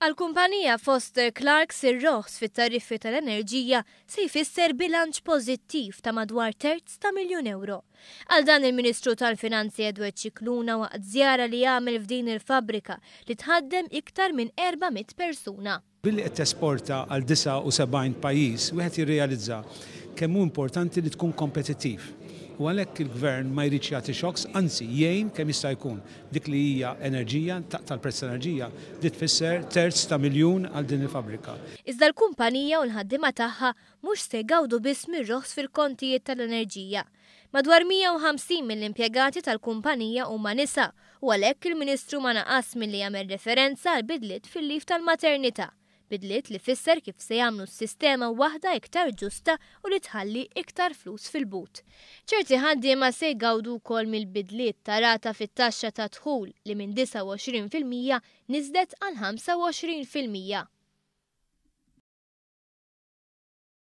Għal-kumpanija Foster Clarks ir-roħs fit-tariffi tal-enerġija se jfisser bilanċ pożittiv ta' madwar €1/3 Għal dan il-Ministru tal-Finanzi Edward Scicluna waqt żjara li jagħmel f'din il-fabbrika li tħaddem iktar minn 400 persuna. Billi qed tesporta għal 79 pajjiż, wieħed jirrealizza kemm hu importanti li tkun kompetittiv. U għalhekk il-Gvern ma jridx jagħti xoks, anzi jgħin kemm jista' jkun dik li hija enerġija, tal-prezz tal-enerġija li tfisser $250,000 għal din il-fabbrika. Iżda l-kumpanija u l-ħaddiema tagħha mhux se jgawdu biss mir-roħs fil-kontijiet tal-enerġija. Madwar 150 mill-impjegati tal-kumpanija huma nisa u għalhekk il-Ministru ma naqas milli jagħmel referenza għal bidliet fil-lif tal-maternità. Bidliet li fisser kif se jagħmlu s-sistema waħda iktar ġusta u li tħalli iktar flus fil-but. ċerti ħaddiema se jgawdu wkoll mill-bidliet ta' rata fit-taxxa ta' dħul li minn 29% niżlet għal 25%.